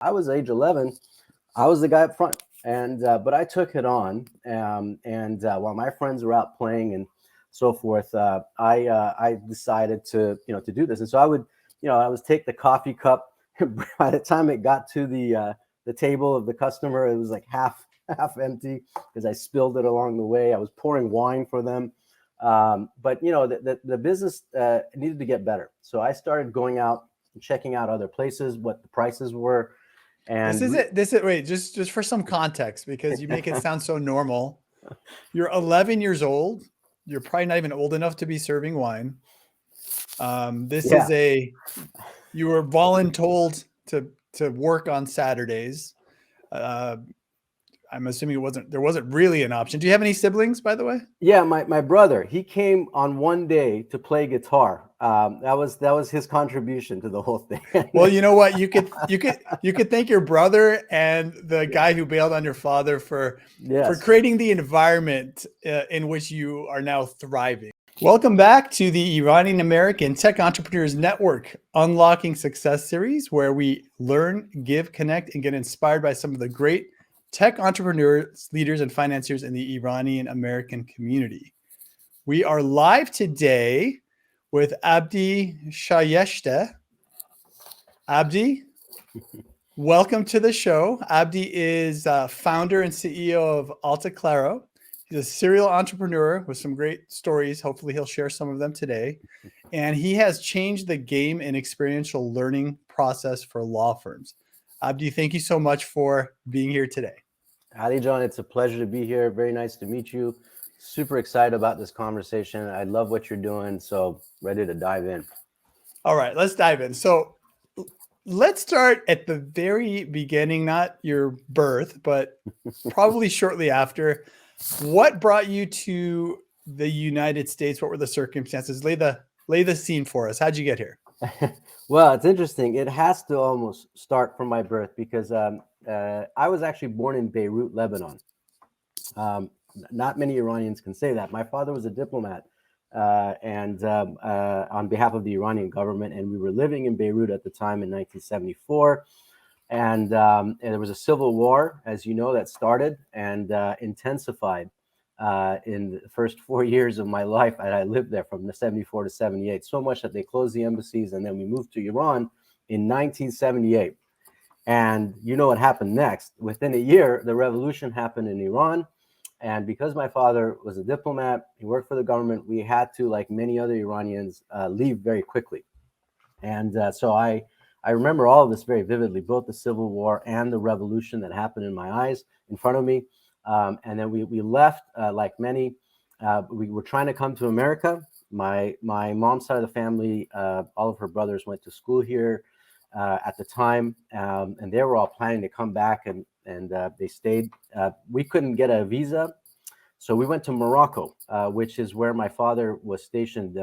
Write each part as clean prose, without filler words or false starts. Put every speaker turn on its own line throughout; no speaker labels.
I was age 11. I was the guy up front, and but I took it on. And while my friends were out playing and so forth, I decided to to do this. And so I would I was take the coffee cup. By the time it got to the table of the customer, it was like half empty because I spilled it along the way. I was pouring wine for them. But the business needed to get better. So I started going out and checking out other places, what the prices were.
This
And
is it. This is wait, just for some context, because you make it sound so normal. You're 11 years old. You're probably not even old enough to be serving wine. This
yeah,
is you were voluntold to work on Saturdays. Uh, I'm assuming there wasn't really an option. Do you have any siblings, by the way?
yeah. My brother, he came on one day to play guitar. That was his contribution to the whole thing.
Well, you know what? You could thank your brother and the guy who bailed on your father for
Yes.
creating the environment in which you are now thriving. Welcome back to the Iranian American Tech Entrepreneurs Network Unlocking Success series, where we learn, give, connect, and get inspired by some of the great tech entrepreneurs, leaders, and financiers in the Iranian American community. We are live today with Abdi Shayesteh. Abdi, welcome to the show. Abdi is founder and CEO of AltaClaro. He's a serial entrepreneur with some great stories. Hopefully he'll share some of them today. And he has changed the game and experiential learning process for law firms. Abdi, thank you so much for being here today.
Ali John, it's a pleasure to be here. Very nice to meet you. Super excited about this conversation. I love what you're doing. So ready to dive in.
All right, let's dive in. So let's start at the very beginning, not your birth, but probably shortly after. What brought you to the United States? What were the circumstances? Lay the scene for us. How'd you get here?
Well, it's interesting. It has to almost start from my birth because I was actually born in Beirut, Lebanon. Um, Not many Iranians can say that. My father was a diplomat and on behalf of the Iranian government, and we were living in Beirut at the time in 1974. And there was a civil war, as you know, that started and intensified in the first 4 years of my life. And I lived there from the 74 to 78, so much that they closed the embassies, and then we moved to Iran in 1978. And you know what happened next? Within a year, the revolution happened in Iran. And because my father was a diplomat, he worked for the government, we had to, like many other Iranians, leave very quickly. And so I remember all of this very vividly, both the civil war and the revolution that happened in my eyes, in front of me. And then we left, like many. We were trying to come to America. My mom's side of the family, all of her brothers went to school here at the time, and they were all planning to come back, and they stayed. We couldn't get a visa, so we went to Morocco, which is where my father was stationed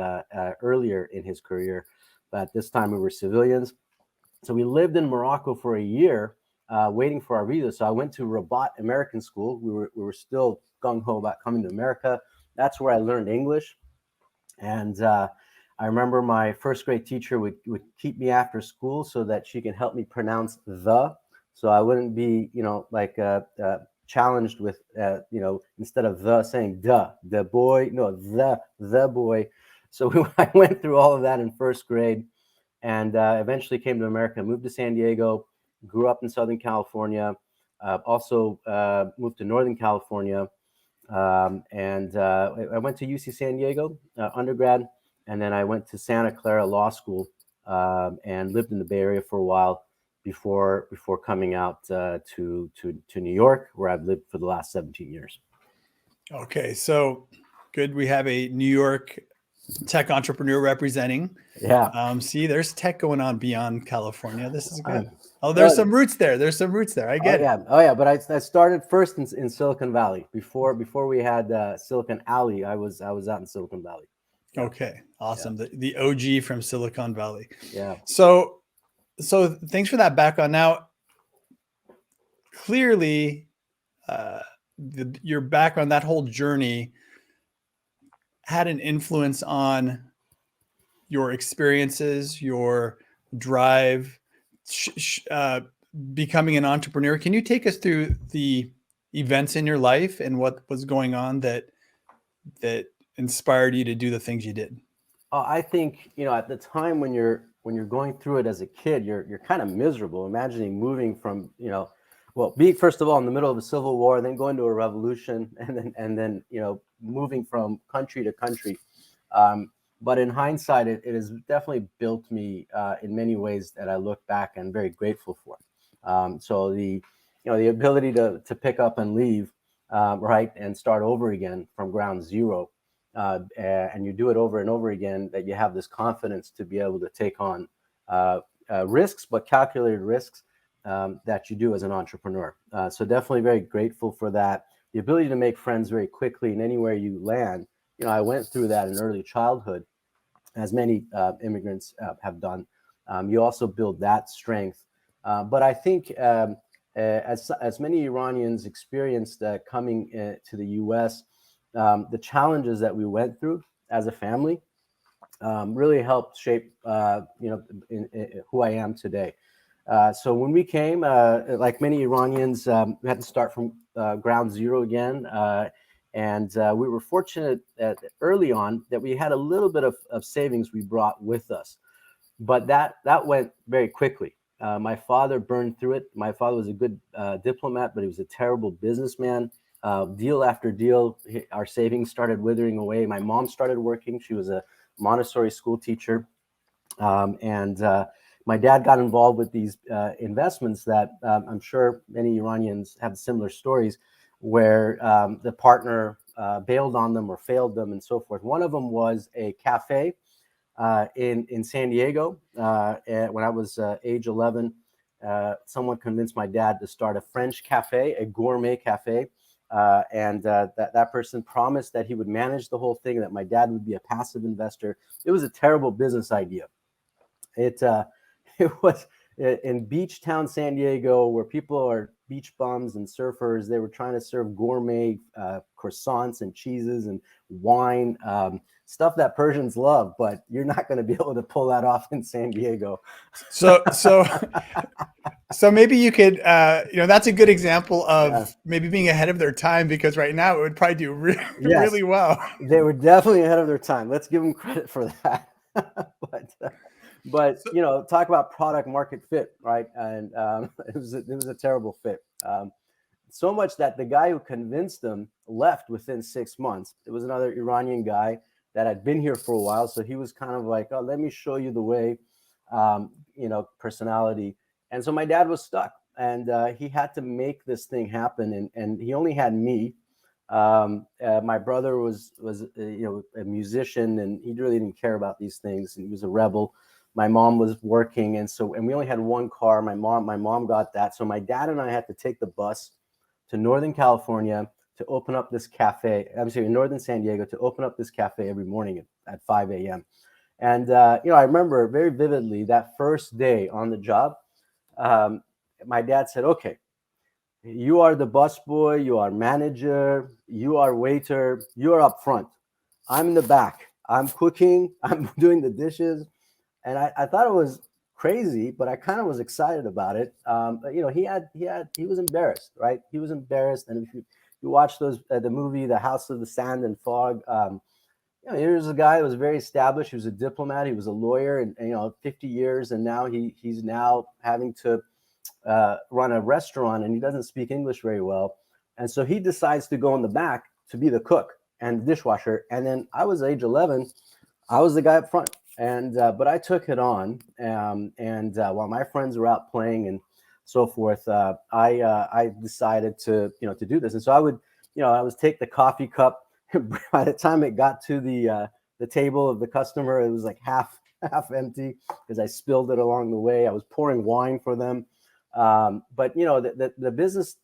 earlier in his career. But this time we were civilians. So we lived in Morocco for a year, waiting for our visa. So I went to Rabat American School. We were still gung ho about coming to America. That's where I learned English. And I remember my first grade teacher would keep me after school so that she can help me pronounce the, so I wouldn't be, challenged with, instead of the saying the boy, no, the boy. So I went through all of that in first grade, and eventually came to America, moved to San Diego, grew up in Southern California, also moved to Northern California. And I went to UC San Diego undergrad, and then I went to Santa Clara Law School and lived in the Bay Area for a while before coming out to New York, where I've lived for the last 17 years.
Okay, so good. We have a New York tech entrepreneur representing.
Yeah.
See, there's tech going on beyond California. This is good. Oh, there's some roots there. There's some roots there. I get it.
Oh yeah. But I started first in Silicon Valley before we had Silicon Alley. I was out in Silicon Valley.
Yeah. Okay, awesome. Yeah. The OG from Silicon Valley.
Yeah.
So thanks for that background. Now, clearly, your background, that whole journey, had an influence on your experiences, your drive, becoming an entrepreneur. Can you take us through the events in your life and what was going on that inspired you to do the things you did?
I think, at the time when you're going through it as a kid, you're kind of miserable. Imagining moving from, well, being first of all in the middle of a civil war, then going to a revolution, and then moving from country to country. But in hindsight, it has definitely built me in many ways that I look back and very grateful for. So the ability to pick up and leave, right, and start over again from ground zero, and you do it over and over again, that you have this confidence to be able to take on risks, but calculated risks, that you do as an entrepreneur. So definitely very grateful for that. The ability to make friends very quickly and anywhere you land. I went through that in early childhood, as many immigrants have done. You also build that strength. But I think as many Iranians experienced coming to the U.S., the challenges that we went through as a family really helped shape, who I am today. So when we came, like many Iranians, we had to start from ground zero again. And we were fortunate early on that we had a little bit of savings we brought with us. But that went very quickly. My father burned through it. My father was a good diplomat, but he was a terrible businessman. Deal after deal, our savings started withering away. My mom started working. She was a Montessori school teacher. And my dad got involved with these investments that I'm sure many Iranians have similar stories, where the partner bailed on them or failed them and so forth. One of them was a cafe in San Diego. When I was age 11, someone convinced my dad to start a French cafe, a gourmet cafe. And that person promised that he would manage the whole thing, that my dad would be a passive investor. It was a terrible business idea. It was in beach town San Diego, where people are beach bums and surfers. They were trying to serve gourmet croissants and cheeses and wine, stuff that Persians love, but you're not going to be able to pull that off in San Diego.
So maybe you could, that's a good example of maybe being ahead of their time, because right now it would probably do really well.
They were definitely ahead of their time. Let's give them credit for that. But talk about product market fit, right? And it was a terrible fit. So much that the guy who convinced them left within 6 months. It was another Iranian guy that had been here for a while, so he was kind of like, "Oh, let me show you the way," personality. And so my dad was stuck, and he had to make this thing happen. And he only had me. My brother was a musician, and he really didn't care about these things, and he was a rebel. My mom was working, and we only had one car. My mom got that, so my dad and I had to take the bus to Northern California to open up this cafe. I'm sorry, in Northern San Diego, to open up this cafe every morning at 5 a.m. And I remember very vividly that first day on the job. My dad said, "Okay, you are the busboy, you are manager, you are waiter, you are up front. I'm in the back. I'm cooking. I'm doing the dishes." And I thought it was crazy, but I kind of was excited about it. He was embarrassed, right? He was embarrassed. And if you watch the movie, The House of the Sand and Fog, here's a guy that was very established. He was a diplomat. He was a lawyer, and 50 years, and now he's now having to run a restaurant, and he doesn't speak English very well. And so he decides to go in the back to be the cook and dishwasher. And then I was age 11. I was the guy up front. And but I took it on, and while my friends were out playing and so forth, I decided to do this. And so I would take the coffee cup. By the time it got to the table of the customer, it was like half empty, because I spilled it along the way. I was pouring wine for them, but the business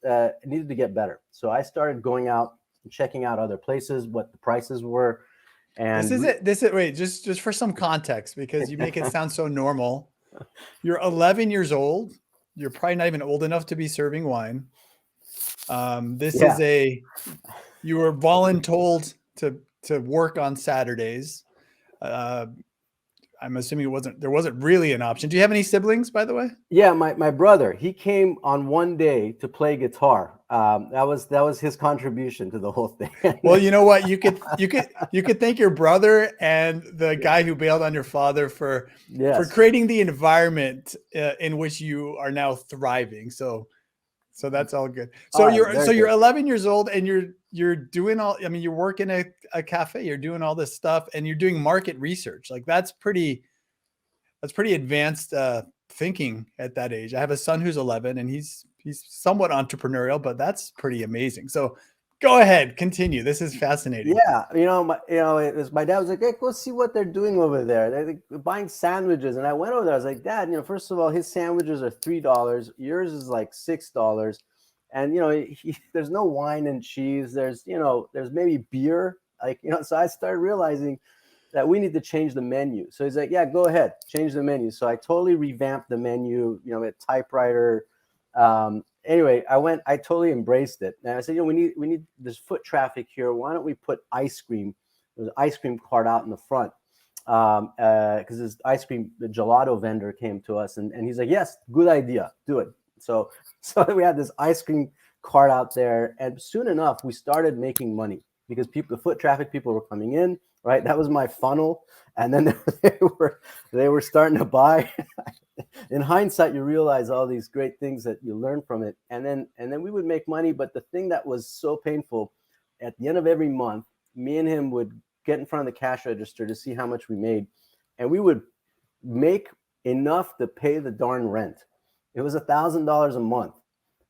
needed to get better. So I started going out and checking out other places, what the prices were. And
this is wait, just for some context, because you make it sound so normal. You're 11 years old. You're probably not even old enough to be serving wine. You were voluntold to work on Saturdays. I'm assuming there wasn't really an option. Do you have any siblings, by the way?
Yeah, my brother, he came on one day to play guitar. That was his contribution to the whole thing.
Well, you know what? You could thank your brother and the guy who bailed on your father for
Yes.
creating the environment in which you are now thriving. So that's all good. So
Very
you're
good.
11 years old and you're doing all, I mean, you're working a cafe, you're doing all this stuff and you're doing market research. Like that's pretty advanced thinking at that age. I have a son who's 11 and he's somewhat entrepreneurial, but that's pretty amazing. So go ahead, continue. This is fascinating.
Yeah, my dad was like, "Hey, go see what they're doing over there. They're buying sandwiches." And I went over there. I was like, "Dad, first of all, his sandwiches are $3. Yours is like $6, and there's no wine and cheese. There's maybe beer. So I started realizing that we need to change the menu." So he's like, "Yeah, go ahead, change the menu." So I totally revamped the menu. A typewriter. Anyway, I totally embraced it. And I said, we need this foot traffic here. Why don't we put ice cream? There's an ice cream cart out in the front. Because this ice cream, the gelato vendor came to us and he's like, "Yes, good idea. Do it." So we had this ice cream cart out there. And soon enough, we started making money because the foot traffic people were coming in, right? That was my funnel. And then they were starting to buy. In hindsight, you realize all these great things that you learn from it. And then we would make money. But the thing that was so painful, at the end of every month, me and him would get in front of the cash register to see how much we made. And we would make enough to pay the darn rent. It was $1,000 a month.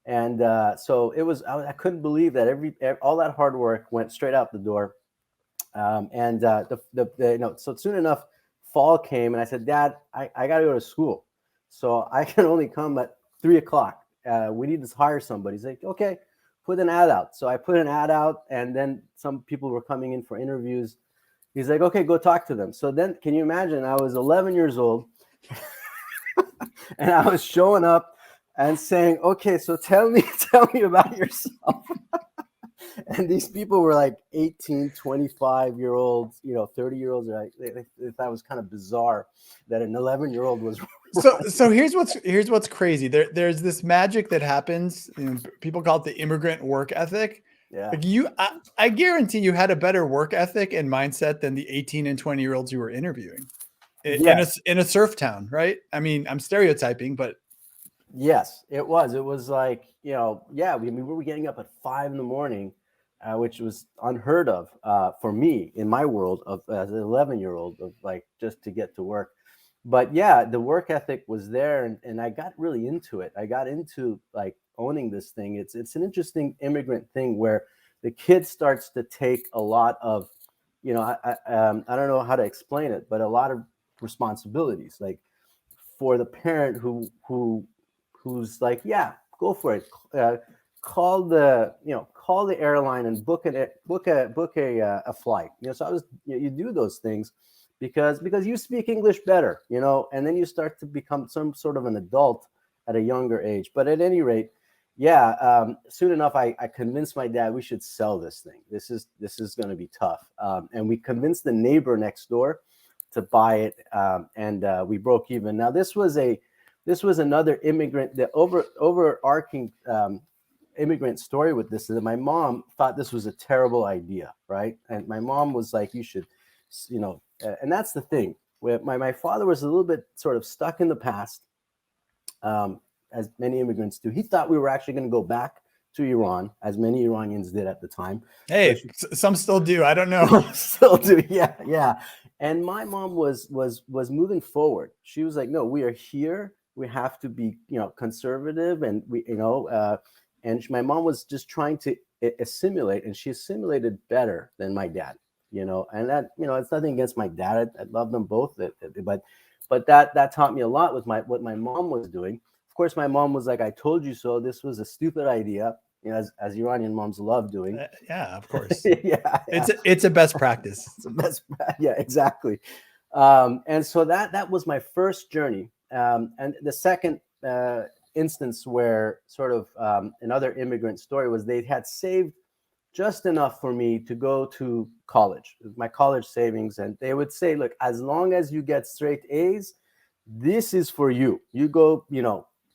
And so it was, I couldn't believe that all that hard work went straight out the door. So soon enough, fall came and I said, "Dad, I got to go to school. So I can only come at 3:00. We need to hire somebody." He's like, "Okay, put an ad out." So I put an ad out and then some people were coming in for interviews. He's like, "Okay, go talk to them." So then can you imagine, I was 11 years old and I was showing up and saying, "Okay, so tell me about yourself." And these people were like 18, 25-year-olds, 30-year-olds. They thought it was kind of bizarre that an 11-year-old was.
So here's what's crazy. There's this magic that happens. People call it the immigrant work ethic.
Yeah.
Like I guarantee you had a better work ethic and mindset than the 18 and 20-year-olds you were interviewing in a surf town, right? I mean, I'm stereotyping, but
yes, it was. It was like, we were getting up at 5 a.m, which was unheard of for me in my world as an 11-year-old of like just to get to work. But yeah, the work ethic was there and I got really into it. I got into like owning this thing. It's an interesting immigrant thing where the kid starts to take a lot of, I don't know how to explain it, but a lot of responsibilities, like for the parent who's like, "Yeah, go for it. Call the airline and book a flight." So you do those things because you speak English better, and then you start to become some sort of an adult at a younger age. But at any rate, soon enough, I convinced my dad we should sell this thing. This is going to be tough, and we convinced the neighbor next door to buy it, and we broke even. Now this was another immigrant. The overarching immigrant story with this is that my mom thought this was a terrible idea, right? And my mom was like, "You should, and that's the thing. Where my father was a little bit sort of stuck in the past, as many immigrants do. He thought we were actually going to go back to Iran, as many Iranians did at the time.
Hey, some still do. I don't know.
Still do, yeah. And my mom was moving forward. She was like, "No, we are here. We have to be, conservative, and my mom was just trying to assimilate, and she assimilated better than my dad, and that, it's nothing against my dad. I love them both, but that taught me a lot with what my mom was doing. Of course, my mom was like, "I told you so. This was a stupid idea," as Iranian moms love doing.
Yeah, of course.
Yeah.
It's a best practice.
It's a best, yeah, exactly. And so that was my first journey. And the second instance where sort of another immigrant story was they had saved just enough for me to go to college, my college savings. And they would say, look, as long as you get straight A's, this is for you. You go,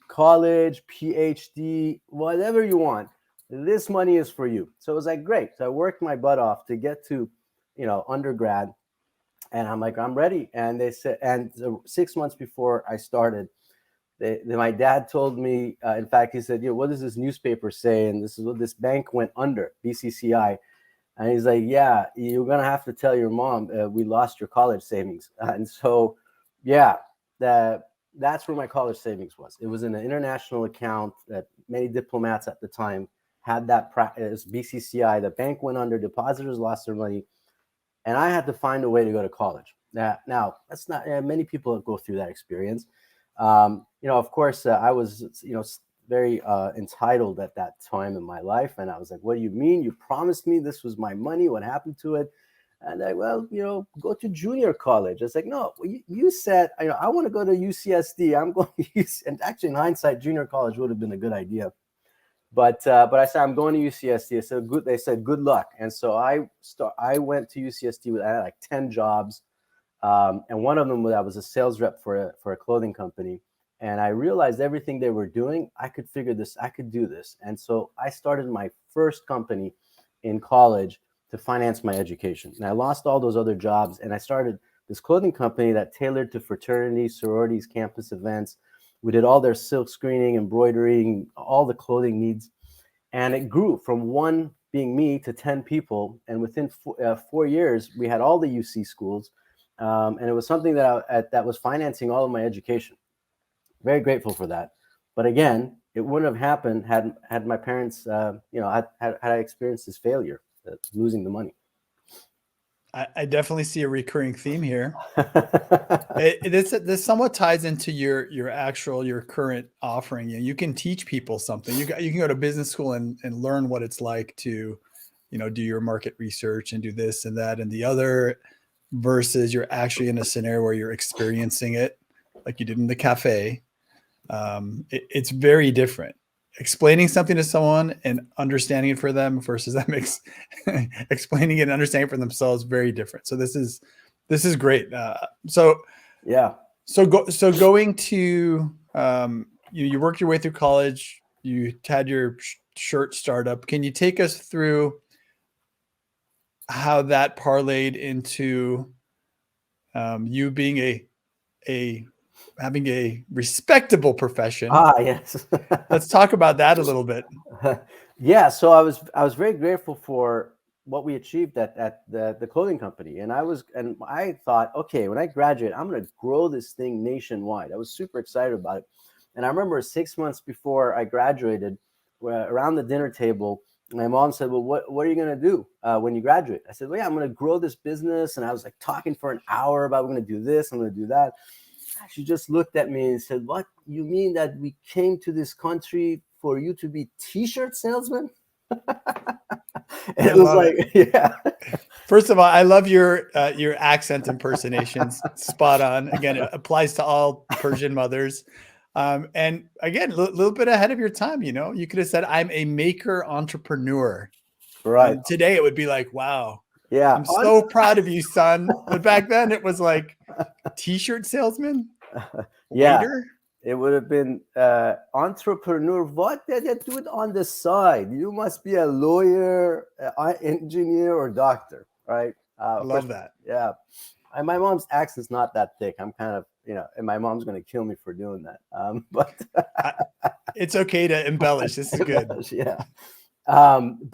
college, PhD, whatever you want. This money is for you. So it was like, great. So I worked my butt off to get to, undergrad. And I'm like, I'm ready. And they said, and 6 months before I started, my dad told me, in fact, he said, what does this newspaper say? And this is what this bank went under, BCCI. And he's like, yeah, you're going to have to tell your mom we lost your college savings. And so, yeah, that's where my college savings was. It was in an international account that many diplomats at the time had that practice, BCCI. The bank went under, depositors lost their money, and I had to find a way to go to college. Now, that's not many people go through that experience. Of course, I was, very entitled at that time in my life. And I was like, what do you mean? You promised me this was my money. What happened to it? And I, well, go to junior college. It's like, no, you said, I want to go to UCSD. I'm going to use, and actually in hindsight, junior college would have been a good idea. But I said, I'm going to UCSD. I said, good. They said, good luck. And so I went to UCSD. I had like 10 jobs. And one of them I was a sales rep for a clothing company. And I realized everything they were doing, I could do this. And so I started my first company in college to finance my education. And I lost all those other jobs. And I started this clothing company that tailored to fraternities, sororities, campus events. We did all their silk screening, embroidering, all the clothing needs. And it grew from one being me to 10 people. And within 4 years, we had all the UC schools. And it was something that was financing all of my education. Very grateful for that. But again, it wouldn't have happened had my parents, had I experienced this failure, losing the money.
I definitely see a recurring theme here. This somewhat ties into your current offering. You can teach people something. You can go to business school and learn what it's like to, do your market research and do this and that and the other, versus you're actually in a scenario where you're experiencing it like you did in the cafe. It's very different. Explaining something to someone and understanding it for them versus them explaining it and understanding it for themselves, very different. So this is great.
Yeah.
So going to you worked your way through college. You had your shirt startup. Can you take us through how that parlayed into you being having a respectable profession?
Yes.
Let's talk about that a little bit.
Yeah. So I was very grateful for what we achieved at the clothing company. And I thought, okay, when I graduate, I'm going to grow this thing nationwide. I was super excited about it. And I remember 6 months before I graduated, around the dinner table, my mom said, well, what are you going to do when you graduate? I said, well, yeah, I'm going to grow this business. And I was like talking for an hour about, we're going to do this, I'm going to do that. She just looked at me and said, what, you mean that we came to this country for you to be t-shirt salesman? And it was like, yeah.
First of all, I love your accent impersonations. Spot on. Again, it applies to all Persian mothers. And again, a little bit ahead of your time. You could have said, I'm a maker entrepreneur.
Right.
And today it would be like, wow.
Yeah.
I'm so proud of you, son. But back then it was like t-shirt salesman.
Yeah.
Waiter?
It would have been entrepreneur. What did you do it on the side? You must be a lawyer, engineer, or doctor, right?
I love that.
Yeah. And my mom's accent's not that thick. I'm kind of, and my mom's going to kill me for doing that. But
it's okay to embellish. This is good.
Yeah. And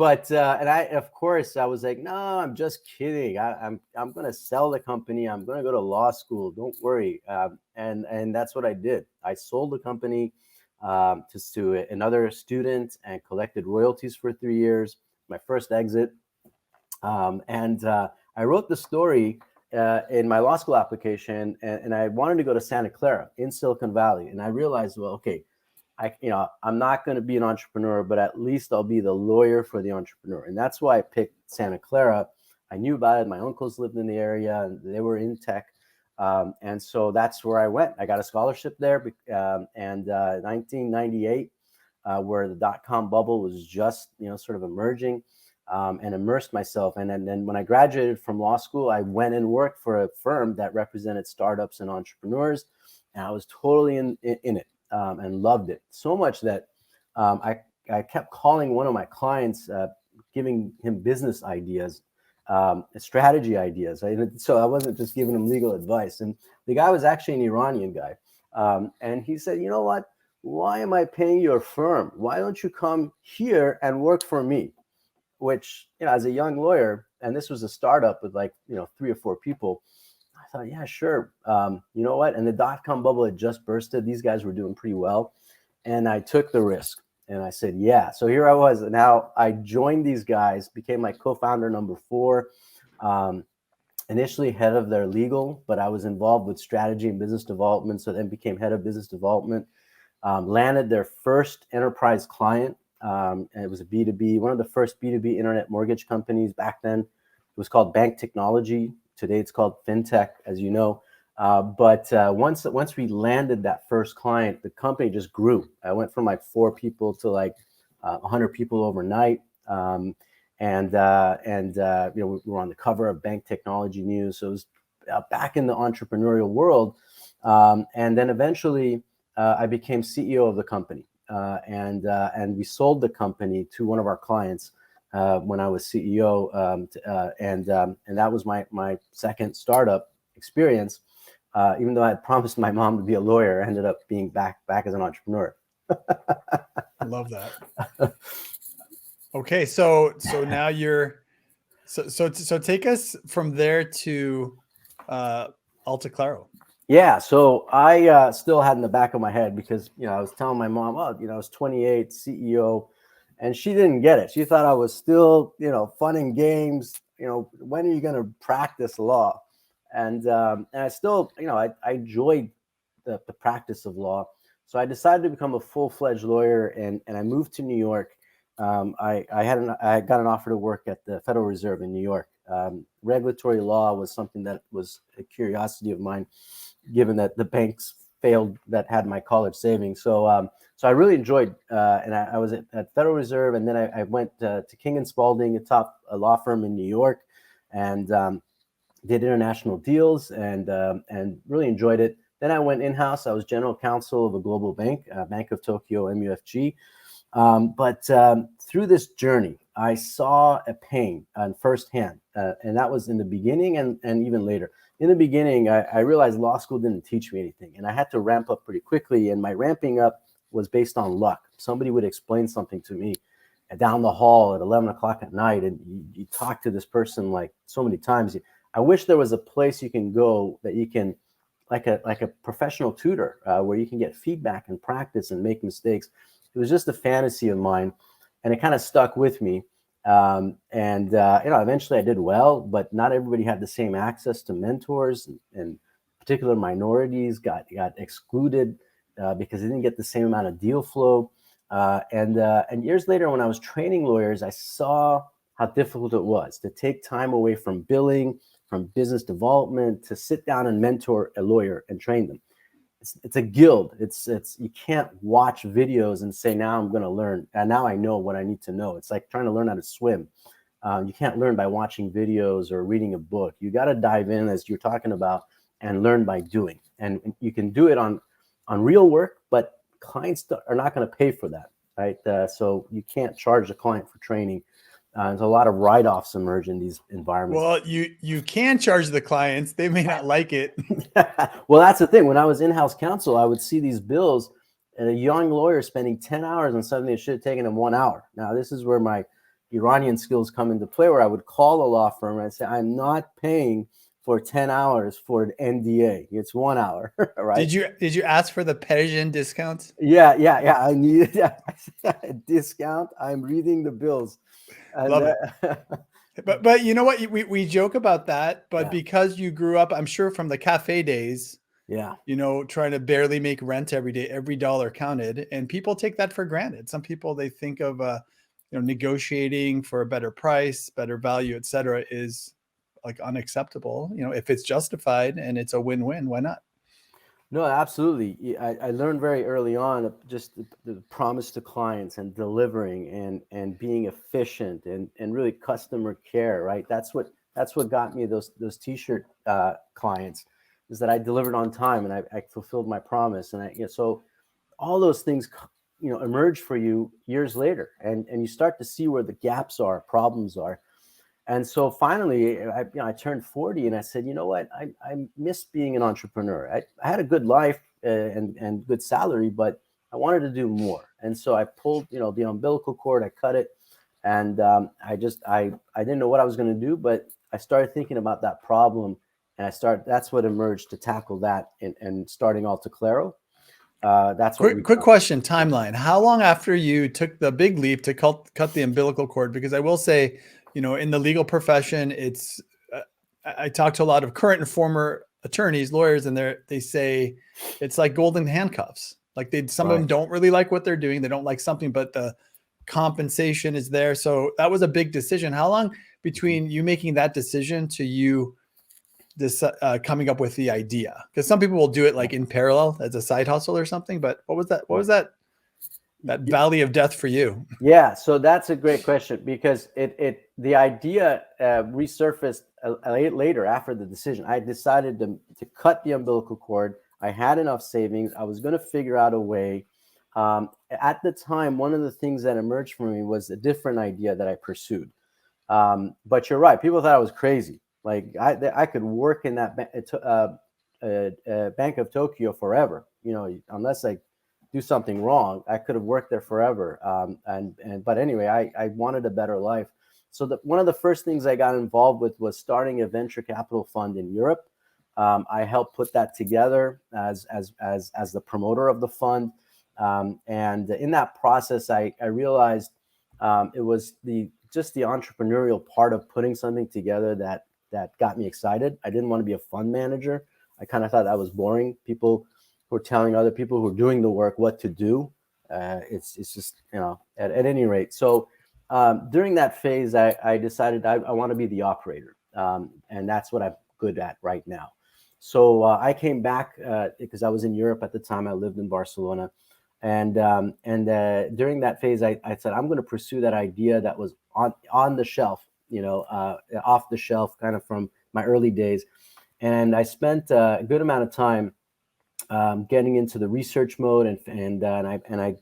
I, of course, I was like, no, I'm just kidding. I'm going to sell the company. I'm going to go to law school. Don't worry. And that's what I did. I sold the company to another student and collected royalties for 3 years. My first exit. I wrote the story in my law school application, and I wanted to go to Santa Clara in Silicon Valley. And I realized, well, okay, I'm not going to be an entrepreneur, but at least I'll be the lawyer for the entrepreneur. And that's why I picked Santa Clara. I knew about it. My uncles lived in the area and they were in tech. And so that's where I went. I got a scholarship there. And 1998, where the dot-com bubble was just, sort of emerging. and immersed myself. And then when I graduated from law school, I went and worked for a firm that represented startups and entrepreneurs, and I was totally in it, and loved it so much that I kept calling one of my clients, giving him business ideas, strategy ideas. So I wasn't just giving him legal advice. And the guy was actually an Iranian guy. And he said, you know what? Why am I paying your firm? Why don't you come here and work for me? Which, as a young lawyer, and this was a startup with 3 or 4 people, I thought, yeah, sure. You know what? And the dot-com bubble had just bursted. These guys were doing pretty well. And I took the risk and I said, yeah. So here I was. Now I joined these guys, became my co-founder number 4. Initially head of their legal, but I was involved with strategy and business development. So then became head of business development, landed their first enterprise client. And it was a B2B, one of the first B2B internet mortgage companies back then. It was called Bank Technology. Today it's called FinTech, as you know. But once we landed that first client, the company just grew. I went from 4 people to 100 people overnight. And we were on the cover of Bank Technology News. So it was back in the entrepreneurial world. And then eventually I became CEO of the company. And we sold the company to one of our clients when I was CEO. And that was my second startup experience. Even though I had promised my mom to be a lawyer, I ended up being back as an entrepreneur.
I love that. Okay, so now you're so take us from there to AltaClaro.
Yeah, so I still had in the back of my head, because I was telling my mom, I was 28, CEO, and she didn't get it. She thought I was still fun and games. When are you going to practice law? And I still I enjoyed the practice of law. So I decided to become a full-fledged lawyer, and I moved to New York. I got an offer to work at the Federal Reserve in New York. Regulatory law was something that was a curiosity of mine, given that the banks failed that had my college savings. So I really enjoyed, and I was at Federal Reserve, and then I went to King & Spalding, a law firm in New York, and did international deals, and really enjoyed it. Then I went in-house. I was general counsel of a global bank, Bank of Tokyo, MUFG. But through this journey, I saw a pain firsthand, and that was in the beginning and even later. In the beginning, I realized law school didn't teach me anything, and I had to ramp up pretty quickly, and my ramping up was based on luck. Somebody would explain something to me down the hall at 11 o'clock at night, and you talk to this person so many times. I wish there was a place you can go that you can, like a professional tutor, where you can get feedback and practice and make mistakes. It was just a fantasy of mine, and it kind of stuck with me. Eventually I did well, but not everybody had the same access to mentors, and particular minorities got excluded because they didn't get the same amount of deal flow. And years later, when I was training lawyers, I saw how difficult it was to take time away from billing, from business development, to sit down and mentor a lawyer and train them. It's a guild. It's you can't watch videos and say, now I'm going to learn, and now I know what I need to know. It's like trying to learn how to swim. You can't learn by watching videos or reading a book. You got to dive in, as you're talking about, and learn by doing. And you can do it on real work, but clients are not going to pay for that, right? So you can't charge a client for training. There's a lot of write-offs emerge in these environments.
Well, you can charge the clients. They may not like it.
Well, that's the thing. When I was in-house counsel, I would see these bills, and a young lawyer spending 10 hours on something that should have taken him 1 hour. Now, this is where my Iranian skills come into play, where I would call a law firm and I'd say, I'm not paying for 10 hours for an NDA. It's 1 hour, right?
Did you ask for the Persian discounts?
Yeah. I needed a discount. I'm reading the bills.
Love it. But you know what? We joke about that, but because you grew up, I'm sure, from the cafe days, trying to barely make rent every day, every dollar counted, and people take that for granted. Some people, they think of negotiating for a better price, better value, etc., is like unacceptable. If it's justified and it's a win-win, why not?
No, absolutely. I learned very early on just the promise to clients and delivering and being efficient and really customer care, right? That's what got me those t-shirt clients, is that I delivered on time and I fulfilled my promise. And so all those things, emerge for you years later, and you start to see where the gaps are, problems are. And so finally, I turned 40 and I said, you know what? I miss being an entrepreneur. I had a good life and good salary, but I wanted to do more. And so I pulled, the umbilical cord, I cut it. And I didn't know what I was going to do, but I started thinking about that problem. And that's what emerged to tackle that and starting AltaClaro. That's what
Quick,
we've
quick
done.
question, timeline. How long after you took the big leap to cut the umbilical cord? Because I will say, in the legal profession, it's I talk to a lot of current and former attorneys, lawyers, and they say it's like golden handcuffs. Like some of them
Right.
don't really like what they're doing. They don't like something, but the compensation is there. So that was a big decision. How long between you making that decision to you coming up with the idea? Because some people will do it like in parallel as a side hustle or something. But what was that? What was
Right.
that valley of death for you?
Yeah, so that's a great question because the idea resurfaced later after the decision. I decided to cut the umbilical cord. I had enough savings. I was going to figure out a way. At the time, one of the things that emerged for me was a different idea that I pursued. But you're right. People thought I was crazy. Like I could work in that Bank of Tokyo forever. Unless I do something wrong, I could have worked there forever. But anyway, I wanted a better life. So one of the first things I got involved with was starting a venture capital fund in Europe. I helped put that together as the promoter of the fund. And in that process, I realized it was just the entrepreneurial part of putting something together that got me excited. I didn't want to be a fund manager. I kind of thought that was boring. People who are telling other people who are doing the work what to do. It's just, at any rate. So during that phase, I decided I want to be the operator. And that's what I'm good at right now. So I came back because I was in Europe at the time. I lived in Barcelona. And during that phase, I said, I'm going to pursue that idea that was on the shelf, off the shelf, kind of from my early days. And I spent a good amount of time getting into the research mode, and I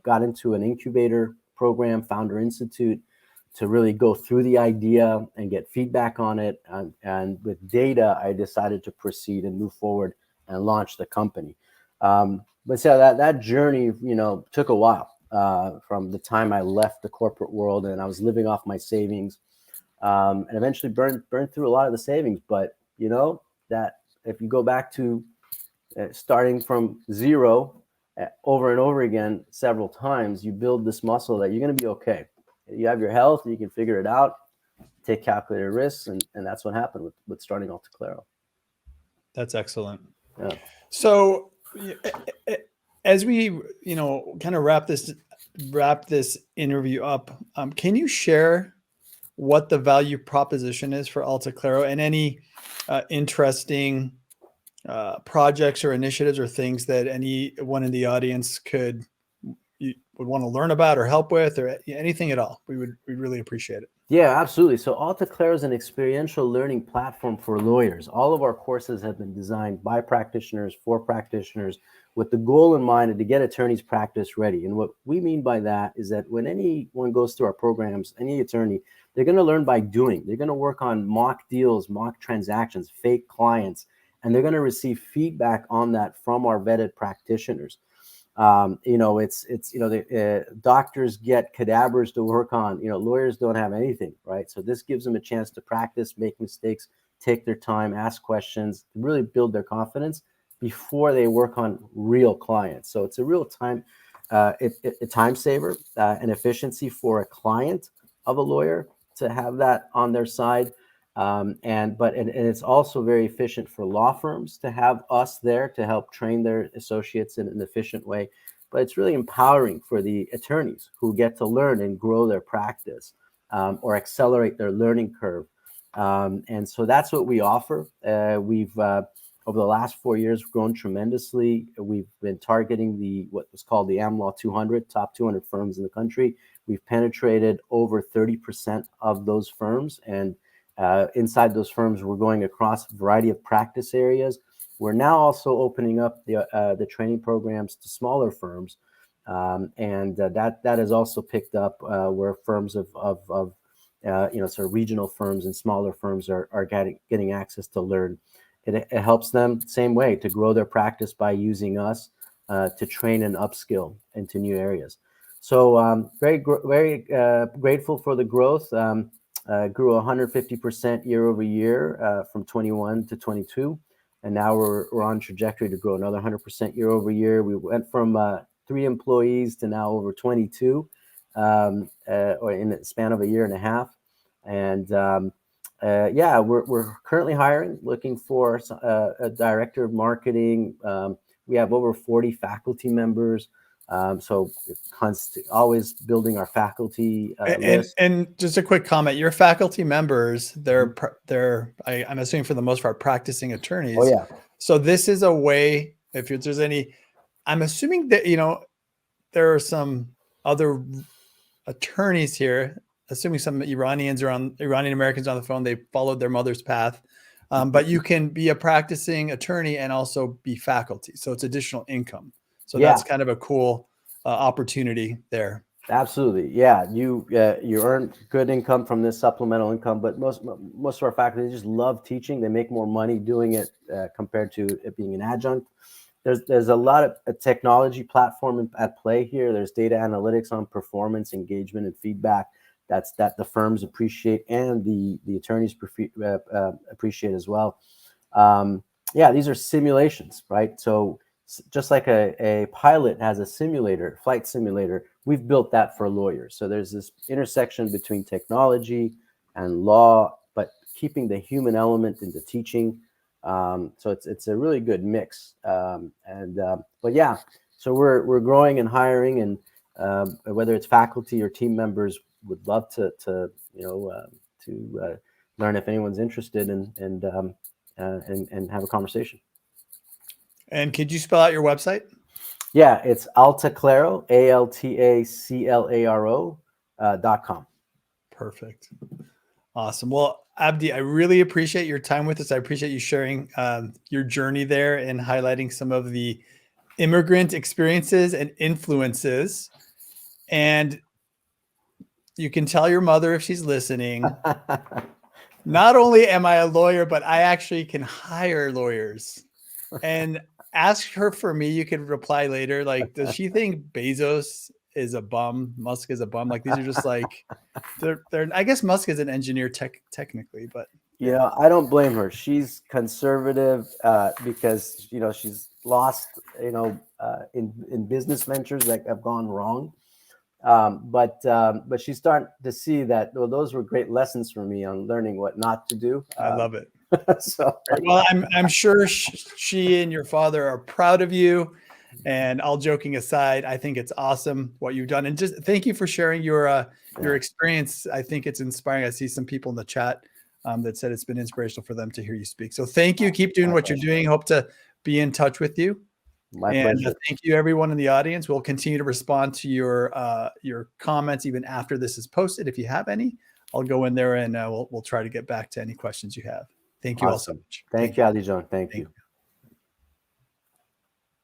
got into an incubator program, Founder Institute, to really go through the idea and get feedback on it. And with data, I decided to proceed and move forward and launch the company. But so that journey, took a while from the time I left the corporate world and I was living off my savings, and eventually burned through a lot of the savings. But that if you go back to starting from zero over and over again several times, you build this muscle that you're going to be okay. You have your health, you can figure it out, take calculated risks, and that's what happened with starting AltaClaro.
That's excellent.
Yeah.
So as we, kind of wrap this interview up, can you share what the value proposition is for AltaClaro and any interesting projects or initiatives or things that anyone in the audience would want to learn about or help with, or anything at all? We'd really appreciate it.
Yeah, absolutely. So AltaClaro is an experiential learning platform for lawyers. All of our courses have been designed by practitioners, for practitioners, with the goal in mind to get attorneys practice ready. And what we mean by that is that when anyone goes through our programs, any attorney, they're going to learn by doing. They're going to work on mock deals, mock transactions, fake clients, and they're going to receive feedback on that from our vetted practitioners. The doctors get cadavers to work on. Lawyers don't have anything, right? So this gives them a chance to practice, make mistakes, take their time, ask questions, really build their confidence before they work on real clients. So it's a real time, a time saver, and efficiency for a client of a lawyer to have that on their side. And it's also very efficient for law firms to have us there to help train their associates in an efficient way. But it's really empowering for the attorneys who get to learn and grow their practice, or accelerate their learning curve. And so that's what we offer. We've over the last 4 years, grown tremendously. We've been targeting what was called the AmLaw 200, top 200 firms in the country. We've penetrated over 30% of those firms. And inside those firms, we're going across a variety of practice areas. We're now also opening up the training programs to smaller firms. And that has also picked up where firms of sort of regional firms and smaller firms are getting access to learn. It helps them same way to grow their practice by using us to train and upskill into new areas. So very grateful for the growth. Grew 150% year over year from 21 to 22. And now we're on trajectory to grow another 100% year over year. We went from 3 employees to now over 22 or in the span of a year and a half. And we're currently hiring, looking for a director of marketing. We have over 40 faculty members. So always building our faculty list.
And just a quick comment: your faculty members, I'm assuming for the most part practicing attorneys.
Oh yeah.
So this is a way, if there's any, I'm assuming that there are some other attorneys here. Assuming some Iranian Americans on the phone, they followed their mother's path. But you can be a practicing attorney and also be faculty. So it's additional income. So that's kind of a cool opportunity there.
Absolutely. Yeah. You earn good income from this supplemental income, but most of our faculty just love teaching. They make more money doing it compared to it being an adjunct. There's a lot of technology platform at play here. There's data analytics on performance, engagement, and feedback that the firms appreciate and the attorneys appreciate as well. These are simulations, right? So just like a pilot has a flight simulator, we've built that for lawyers. So there's this intersection between technology and law, but keeping the human element into teaching. So it's a really good mix. So we're growing and hiring, and whether it's faculty or team members, would love to learn if anyone's interested and have a conversation.
And could you spell out your website?
Yeah, it's AltaClaro, AltaClaro.com.
Perfect. Awesome. Well, Abdi, I really appreciate your time with us. I appreciate you sharing your journey there and highlighting some of the immigrant experiences and influences. And you can tell your mother if she's listening, not only am I a lawyer, but I actually can hire lawyers. And ask her for me. You could reply later. Like, does she think Bezos is a bum? Musk is a bum? Like, these are just like, they're I guess Musk is an engineer technically, but
I don't blame her. She's conservative because she's lost in business ventures that have gone wrong. But she's starting to see that those were great lessons for me on learning what not to do.
I love it.
So
well, I'm sure she and your father are proud of you. And all joking aside, I think it's awesome what you've done. And just thank you for sharing your experience. I think it's inspiring. I see some people in the chat that said it's been inspirational for them to hear you speak. So thank you. Keep doing what you're doing. Hope to be in touch with you.
My pleasure.
Thank you, everyone in the audience. We'll continue to respond to your comments even after this is posted. If you have any, I'll go in there and we'll try to get back to any questions you have. Thank you all so much.
Thank you, Abdi John. Thank you.